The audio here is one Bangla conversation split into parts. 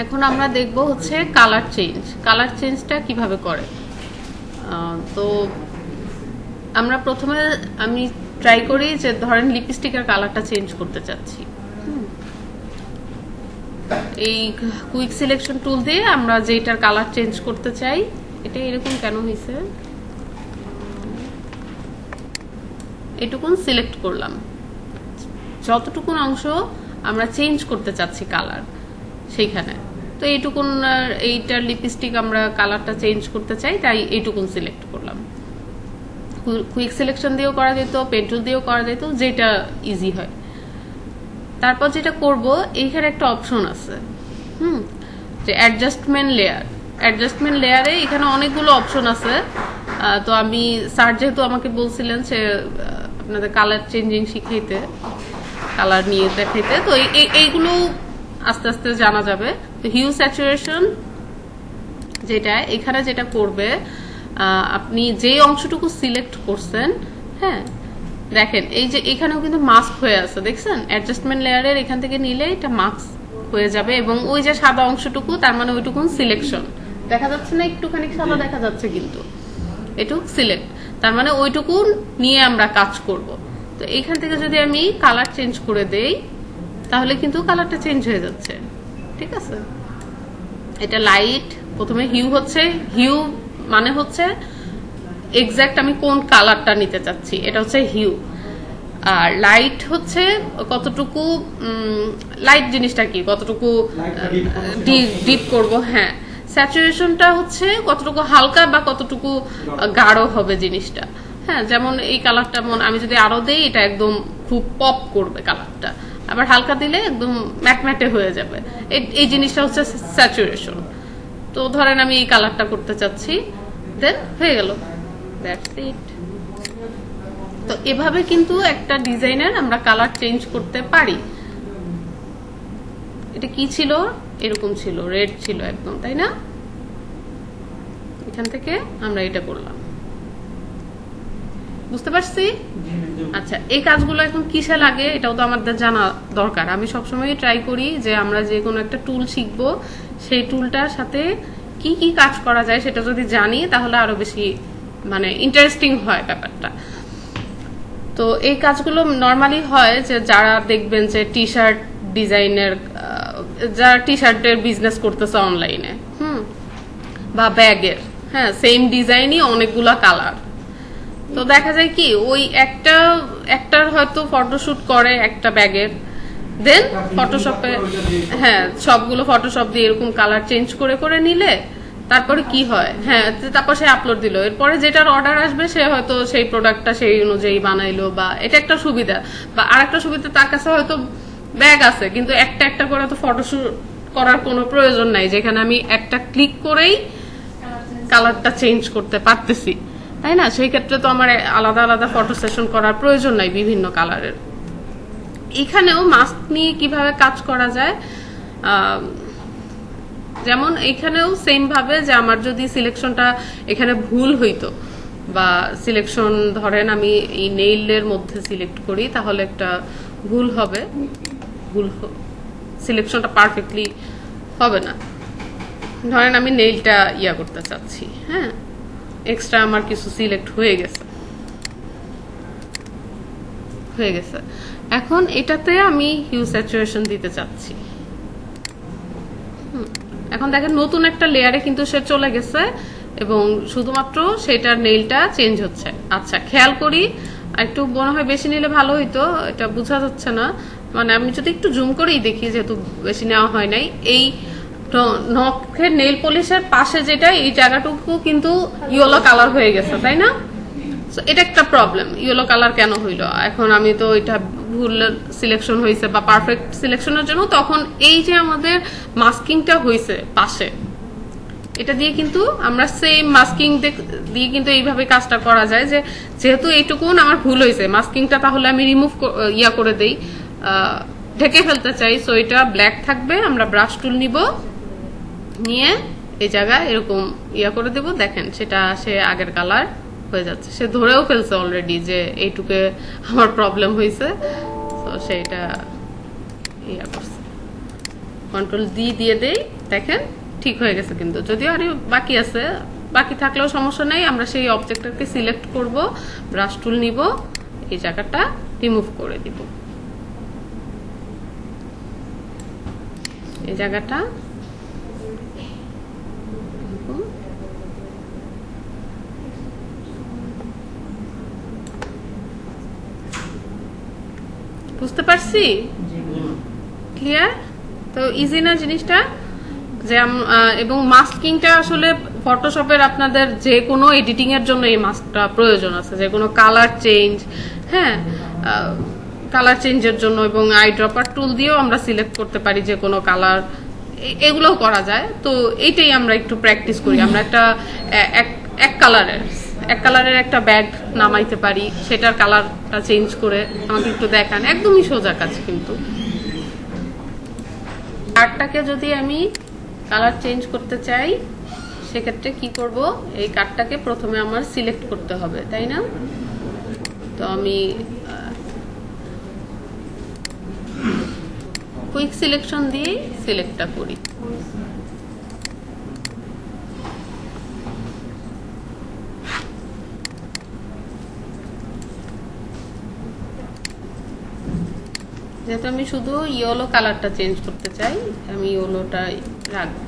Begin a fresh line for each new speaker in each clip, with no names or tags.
এখন আমরা দেখব হচ্ছে কালার চেঞ্জটা কিভাবে করে। তো আমরা প্রথমে আমি ট্রাই করি যে ধরেন লিপস্টিকের কালারটা চেঞ্জ করতে চাচ্ছি, এই কুইক সিলেকশন টুল দিয়ে আমরা যেটার কালার চেঞ্জ করতে চাই। এটা এরকম কেন হয়েছে, এটুকুন সিলেক্ট করলাম, যতটুকুন অংশ আমরা চেঞ্জ করতে চাচ্ছি কালার সেইখানে। তো এইটুকুন এইটার লিপস্টিক আমরা কালারটা চেঞ্জ করতে চাই, তাই এইটুকুন সিলেক্ট করলাম। কুইক সিলেকশন দিয়েও করা যেত, পেন টুল দিয়েও করা যেত, যেটা ইজি হয়। তারপর যেটা করব, এইখানে একটা অপশন আছে যে অ্যাডজাস্টমেন্ট লেয়ারে এখানে অনেকগুলো অপশন আছে। তো আমি স্যার যেহেতু আমাকে বলছিলেন যে আপনাদের কালার চেঞ্জিং শিখাইতে, কালার নিয়ে দেখাইতে, তো এইগুলো আস্তে আস্তে জানা যাবে। তো হিউ স্যাচুরেশন যেটা এখানে যেটা করবে, আপনি যে অংশটুকু সিলেক্ট করছেন, হ্যাঁ দেখেন এই যে এখানেও কিন্তু মাস্ক হয়ে আছে, দেখছেন অ্যাডজাস্টমেন্ট লেয়ারের এখান থেকে নিলে এটা মাস্ক হয়ে যাবে, এবং ওই যে সাদা অংশটুকু তার মানে ওইটুকুন সিলেকশন দেখা যাচ্ছে না, একটুখানি সাদা দেখা যাচ্ছে কিন্তু এটুক সিলেক্ট, তার মানে ওইটুকু নিয়ে আমরা কাজ করব। তো এইখান থেকে যদি আমি কালার চেঞ্জ করে দেই তাহলে কিন্তু কালারটা চেঞ্জ হয়ে যাচ্ছে, ঠিক আছে। এটা লাইট, প্রথমে হিউ মানে হচ্ছে এক্সাক্ট আমি কোন কালারটা নিতে চাচ্ছি, এটা হচ্ছে হিউ। আর লাইট হচ্ছে কতটুকু লাইট জিনিসটা কি, কতটুকু ডিপ করব। হ্যাঁ, স্যাচুরেশনটা হচ্ছে কতটুকু হালকা বা কতটুকু গাঢ় হবে জিনিসটা। হ্যাঁ, যেমন এই কালারটা আমি যদি আরো দেই, এটা একদম খুব পপ করবে কালারটা, আবার হালকা দিলে একদম ম্যাটম্যাটে হয়ে যাবে। এই জিনিসটা হচ্ছে স্যাচুরেশন। তো ধরেন আমি এই কালারটা করতে চাচ্ছি, দেন হয়ে গেল, দ্যাটস ইট। তো এভাবে কিন্তু একটা ডিজাইনের আমরা কালার চেঞ্জ করতে পারি। এটা কি ছিল, এরকম ছিল, রেড ছিল একদম, তাই না? এখান থেকে আমরা এটা করলাম, বুঝতে পারছি? আচ্ছা, এই কাজগুলো এখন কিসে লাগে এটাও তো আমাদের জানা দরকার। আমি সবসময় ট্রাই করি যে আমরা যে কোনো একটা টুল শিখবো, সেই টুলটার সাথে কি কি কাজ করা যায় সেটা যদি জানি তাহলে আরো বেশি মানে ইন্টারেস্টিং হয় ব্যাপারটা। তো এই কাজগুলো নর্মালি হয় যে যারা দেখবেন যে টি শার্ট ডিজাইনের, যারা টি শার্টের বিজনেস করতেছে অনলাইনে, বা ব্যাগের, হ্যাঁ সেম ডিজাইনই অনেকগুলা কালার। তো দেখা যায় কি ওই একটার হয়তো ফটোশুট করে একটা ব্যাগের, দেন ফটোশপে, হ্যাঁ সবগুলো ফটোশপ দিয়ে এরকম কালার চেঞ্জ করে করে নিলে তারপরে কি হয়, হ্যাঁ তারপর সে আপলোড দিল, এরপরে যেটার অর্ডার আসবে সে হয়তো সেই প্রোডাক্টটা সেই অনুযায়ী বানাইলো। বা এটা একটা সুবিধা, বা আরেকটা সুবিধা, তার কাছে হয়তো ব্যাগ আছে কিন্তু একটা একটা করে তো ফটোশুট করার কোনো প্রয়োজন নাই, যেখানে আমি একটা ক্লিক করেই কালারটা চেঞ্জ করতে পারতেছি, তাই না? সেই ক্ষেত্রে তো আমার আলাদা আলাদা ফটো সেশন করার প্রয়োজন নাই বিভিন্ন কালারের। এখানেও মাস্ক নিয়ে কিভাবে কাজ করা যায়, যেমন এখানেও সেম ভাবে যে আমার যদি সিলেকশনটা এখানে ভুল হইতো, বা সিলেকশন ধরেন আমি এই নেইলের মধ্যে সিলেক্ট করি, তাহলে একটা ভুল হবে, সিলেকশনটা পারফেক্টলি হবে না। ধরেন আমি নেইলটা করতে চাচ্ছি, হ্যাঁ এক্সট্রা আমার কিছু সিলেক্ট হয়ে গেছে, এখন এটাতে আমি হিউ স্যাচুরেশন দিতে চাচ্ছি। এখন দেখেন নতুন একটা লেয়ারে কিন্তু সে চলে গেছে এবং শুধুমাত্র সেটার নেইলটা চেঞ্জ হচ্ছে। আচ্ছা খেয়াল করি, একটু মনে হয় বেশি নিলে ভালো হইতো, এটা বোঝা যাচ্ছে না, মানে আমি যদি একটু জুম করেই দেখি, যেহেতু বেশি নেওয়া হয় নাই, এই নখের নেইল পলিশের পাশে যেটা এই জায়গাটুকু কিন্তু ইয়েলো কালার হয়ে গেছে, তাই না? এটা একটা প্রবলেম, ইয়েলো কালার কেন হইলো। এখন আমি তো এটা ভুল সিলেকশন হয়েছে বা পারফেক্ট সিলেকশনের জন্য, তখন এই যে আমাদের মাস্কিংটা হয়েছে পাশে, এটা দিয়ে কিন্তু আমরা সেম মাস্কিং দিয়ে কিন্তু এইভাবে কাজটা করা যায় যে যেহেতু এইটুকুন আমার ভুল হয়েছে, মাস্কিংটা তাহলে আমি রিমুভ করে দেই, ঢেকে ফেলতে চাই, সো এটা ব্ল্যাক থাকবে। আমরা ব্রাশ টুল নিব, নিয়ে এই জায়গায় এরকম করে দেব, দেখেন সেটা সে আগের কালার হয়ে যাচ্ছে, সে ধরেও ফেলছে অলরেডি যে এইটুকে আমার প্রবলেম হয়েছে, তো সেটা করছে। কন্ট্রোল ডি দিয়ে দেই, দেখেন ঠিক হয়ে গেছে। কিন্তু যদিও আরে বাকি আছে, বাকি থাকলেও সমস্যা নেই। আমরা সেই অবজেক্টটাকে সিলেক্ট করব, ব্রাশ টুল নিব, এই জায়গাটা রিমুভ করে দিব, এই জায়গাটা বুঝতে পারছি? ক্লিয়ার? তো ইজি না জিনিসটা? যে এবং মাস্কিংটা আসলে ফটোশপের আপনাদের যে কোনো এডিটিং এর জন্য এই মাস্কটা প্রয়োজন আছে, যে কোনো কালার চেঞ্জ, হ্যাঁ কালার চেঞ্জের জন্য, এবং আই ড্রপার টুল দিয়েও আমরা সিলেক্ট করতে পারি যে কোনো কালার, এগুলোও করা যায়। তো এইটাই আমরা একটু প্র্যাকটিস করি। আমরা একটা এক কালারের একটা ব্যাগ নামাইতে পারি, সেটার কালারটা চেঞ্জ করে আমাকে একটু দেখান। একদমই সোজা কাজ। কিন্তু কার্ডটাকে যদি আমি কালার চেঞ্জ করতে চাই, সেক্ষেত্রে কি করব, এই কার্ডটাকে প্রথমে আমার সিলেক্ট করতে হবে, তাই না? তো আমি কুইক সিলেকশন দিয়ে সিলেক্টটা করি। যেহেতু আমি শুধু ইয়েলো কালারটা চেঞ্জ করতে চাই, আমি ইয়েলোটাই রাখবো।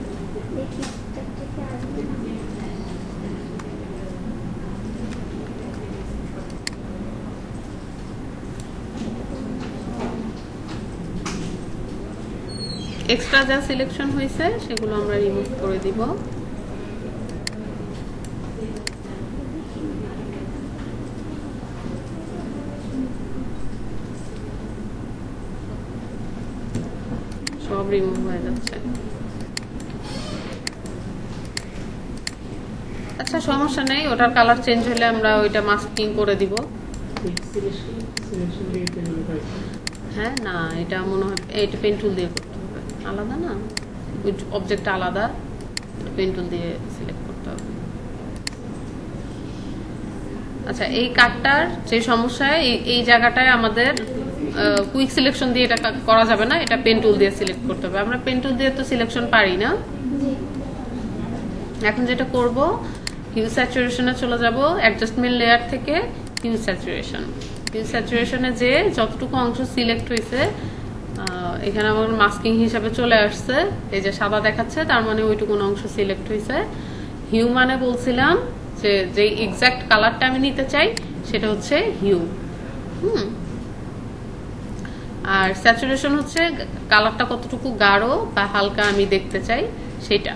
এক্সট্রা যা সিলেকশন হয়েছে সেগুলো আমরা রিমুভ করে দিব। সব রিমুভ হয়ে যাচ্ছে। আচ্ছা সমস্যা নেই, ওটার কালার চেঞ্জ হলে আমরা ওইটা মাস্কিং করে দিব। হ্যাঁ না, এটা মনে হয় এটা পেন টুল দিয়ে করতে হবে, আলাদা না, অবজেক্টটা আলাদা, পেন টুল দিয়ে সিলেক্ট করতে হবে। আচ্ছা এই কার্ডটার যে সমস্যা, এই জায়গাটায় আমাদের কুইক সিলেকশন দিয়ে এটা করা যাবে না, এটা পেন টুল দিয়ে সিলেক্ট করতে হবে। আমরা পেন টুল দিয়ে তো সিলেকশন পারি না। এখন যেটা করব, হিউ স্যাচুরেশনে চলে যাব, অ্যাডজাস্টমেন্ট লেয়ার থেকে হিউ স্যাচুরেশন। হিউ স্যাচুরেশনে যে যতটুকু অংশ সিলেক্ট হয়েছে, এখানে আমার মাস্কিং হিসাবে চলে আসছে, এই যে সাদা দেখাচ্ছে, তার মানে ওইটুকু অংশ সিলেক্ট হয়েছে। হিউ মানে বলছিলাম যে এক্সাক্ট কালারটা আমি নিতে চাই, সেটা হচ্ছে হিউ। আর স্যাচুরেশন হচ্ছে কালারটা কতটুকু গাঢ় বা হালকা আমি দেখতে চাই সেটা।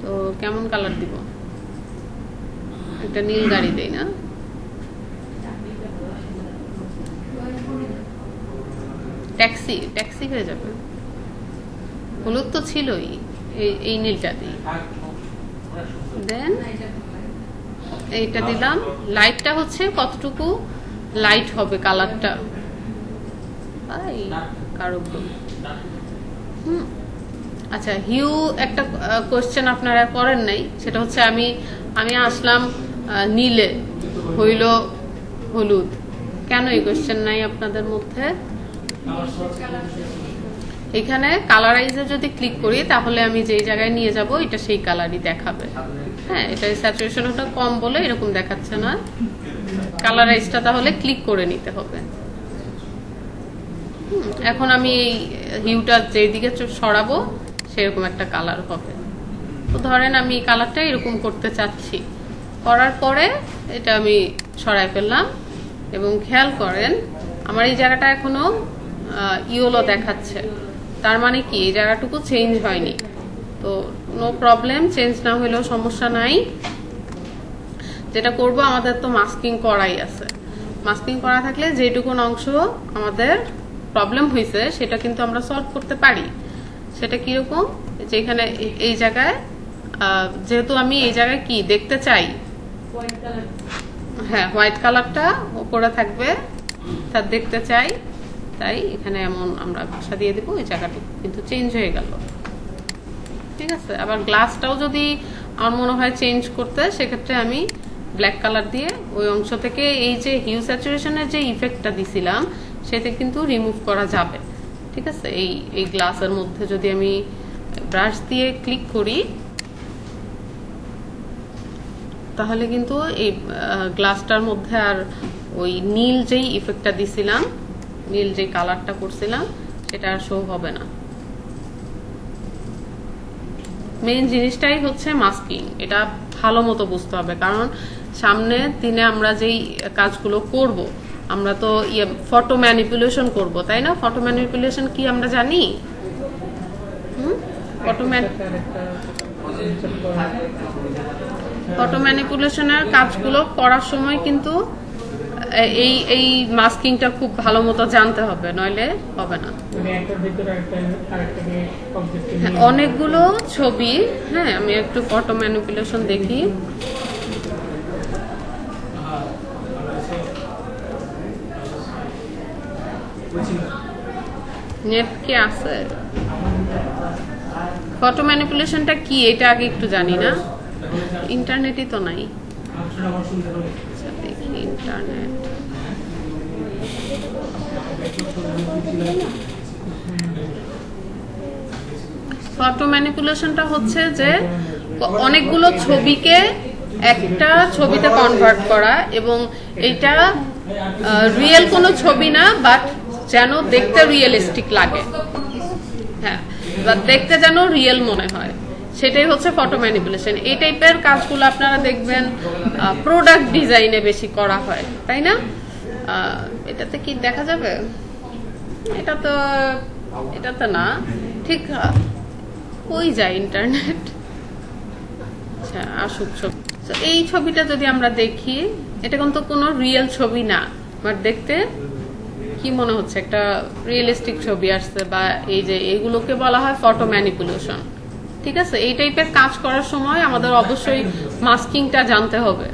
তো কেমন কালার দিব? একটা নীল গাড়ি দেই না? ট্যাক্সি হয়ে যাবে। হলুদ তো ছিলই, এই নীলটা দিই। দেন এইটা দিলাম। লাইটটা হচ্ছে কতটুকু লাইট হবে কালারটা, কারো আচ্ছা হিউ একটা কোশ্চেন আপনারা করেন নাই, সেটা হচ্ছে আমি আসলাম নীলে, হইল হলুদ, কেন এই কোশ্চেন নাই আপনাদের মধ্যে? এখানে কালারাইজে যদি ক্লিক করি, তাহলে আমি যেই জায়গায় নিয়ে যাব এটা সেই কালারই দেখাবে। হ্যাঁ, এটা স্যাচুরেশনটা কম বলে এরকম দেখাচ্ছে না। কালারাইজটা তাহলে ক্লিক করে নিতে হবে। এখন আমি এই হিউটা যেদিকে সরাবো সেরকম একটা কালার হবে। তো ধরেন আমি কালারটা এরকম করতে চাচ্ছি, করার পরে এটা আমি সরাই ফেললাম, এবং খেয়াল করেন আমার এই জায়গাটা এখনো ইয়েলো দেখাচ্ছে, তার মানে কি এই জায়গাটুকু চেঞ্জ হয়নি। তো নো প্রবলেম, চেঞ্জ না হলেও সমস্যা নাই। যেটা করব, আমাদের তো মাস্কিং করাই আছে, মাস্কিং করা থাকলে যেটুকুন অংশ আমাদের প্রবলেম হয়েছে সেটা কিন্তু আমরা সলভ করতে পারি। সেটা কিরকম, যে এখানে এই জায়গায় যেহেতু আমি এই জায়গায় কি দেখতে চাই, হ্যাঁ হোয়াইট কালারটা উপরে থাকবে, তা দেখতে চাই, তাই এখানে এমন আমরা ভাষা দিয়ে দিব, এই জায়গাটুকু কিন্তু চেঞ্জ হয়ে গেল। ঠিক আছে, আবার গ্লাসটাও যদি আমার মনে হয় চেঞ্জ করতে, সেক্ষেত্রে আমি ব্ল্যাক কালার দিয়ে ওই অংশ থেকে এই যে হিউ স্যাচুরেশনের যে ইফেক্টটা দিছিলাম সেটা কিন্তু রিমুভ করা যাবে। ঠিক আছে, এই গ্লাসের মধ্যে যদি আমি ব্রাশ দিয়ে ক্লিক করি তাহলে কিন্তু এই গ্লাসটার মধ্যে আর ওই নীল যেই ইফেক্টটা দিছিলাম, নীল যে কালারটা করছিলাম সেটা আর শো হবে না। মেইন জিনিসটাই হচ্ছে মাস্কিং, এটা ভালো মতো বুঝতে হবে, কারণ সামনে দিনে আমরা যেই কাজগুলো করব, আমরা তো ফটো ম্যানিপুলেশন করব, তাই না? ফটো ম্যানিপুলেশন কি আমরা জানি? ফটো ম্যানিপুলেশনের কাজগুলো করার সময় কিন্তু এই মাস্কিংটা খুব ভালো মতো জানতে হবে, নইলে হবে না। অনেকগুলো ছবি, হ্যাঁ আমি একটু ফটো ম্যানিপুলেশন দেখি। নেট কি আছে? ফটো ম্যানিপুলেশনটা কি এটা আগে একটু জানি না, ইন্টারনেটই তো নাই। আচ্ছা দেখি ইন্টারনেট। ফটো ম্যানিপুলেশনটা হচ্ছে যে অনেকগুলো ছবিকে একটা ছবিতে কনভার্ট করা, এবং এটা রিয়েল কোনো ছবি না, বাট যেন দেখতে রিয়েলিস্টিক লাগে, হ্যাঁ, বা দেখতে যেন রিয়েল মনে হয়, সেটাই হচ্ছে ফটো ম্যানিপুলেশন। এই টাইপের কাজগুলো আপনারা দেখবেন প্রোডাক্ট ডিজাইনে বেশি করা হয়, তাই না? এটাতে কি দেখা যাবে? এটাতে না, ঠিক কই যায় ইন্টারনেট? আচ্ছা আসুক ছবি। এই ছবিটা যদি আমরা দেখি, এটা কিন্তু কোনো রিয়েল ছবি না, বাট দেখতে কি মনে হচ্ছে একটা রিয়েলিস্টিক ছবি আসছে, বা এই যে এইগুলোকে বলা হয় ফটো ম্যানিপুলেশন। ঠিক আছে, এই টাইপের কাজ করার সময় আমাদের অবশ্যই মাস্কিংটা জানতে হবে।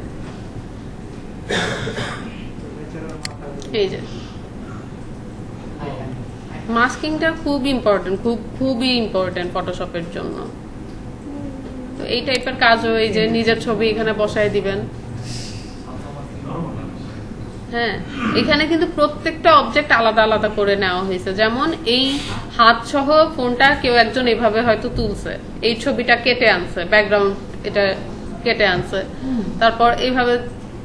এই যে মাস্কিংটা খুব ইম্পর্টেন্ট, খুবই ইম্পর্টেন্ট ফটোশপের জন্য। তো এই টাইপের কাজও এই যে নিজের ছবি এখানে বসায় দিবেন। হ্যাঁ, এখানে কিন্তু প্রত্যেকটা অবজেক্ট আলাদা আলাদা করে নেওয়া হয়েছে। যেমন এই হাত সহ ফোনটা কেউ একজন এভাবে হয়তো তুলছে, এই ছবিটা কেটে আনছে, ব্যাকগ্রাউন্ড এটা কেটে আনছে, তারপর এইভাবে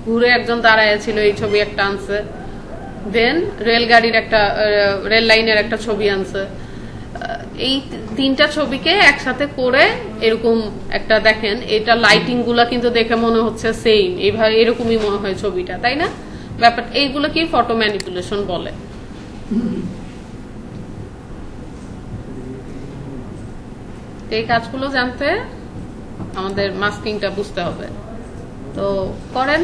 ঘুরে একজন দাঁড়ায় ছিল, এই ছবি একটা আনছে, দেন রেলগাড়ির একটা রেল লাইনের একটা ছবি আনছে। এই তিনটা ছবিকে একসাথে করে এরকম একটা দেখেন, এটা লাইটিং গুলা কিন্তু দেখে মনে হচ্ছে সেম, এইভাবে এরকমই মনে হয় ছবিটা, তাই না? ব্যাপার এইগুলো কি ফটো ম্যানিপুলেশন বলে। এই কাজগুলো জানতে আমাদের মাস্কিংটা বুঝতে হবে, তো করেন।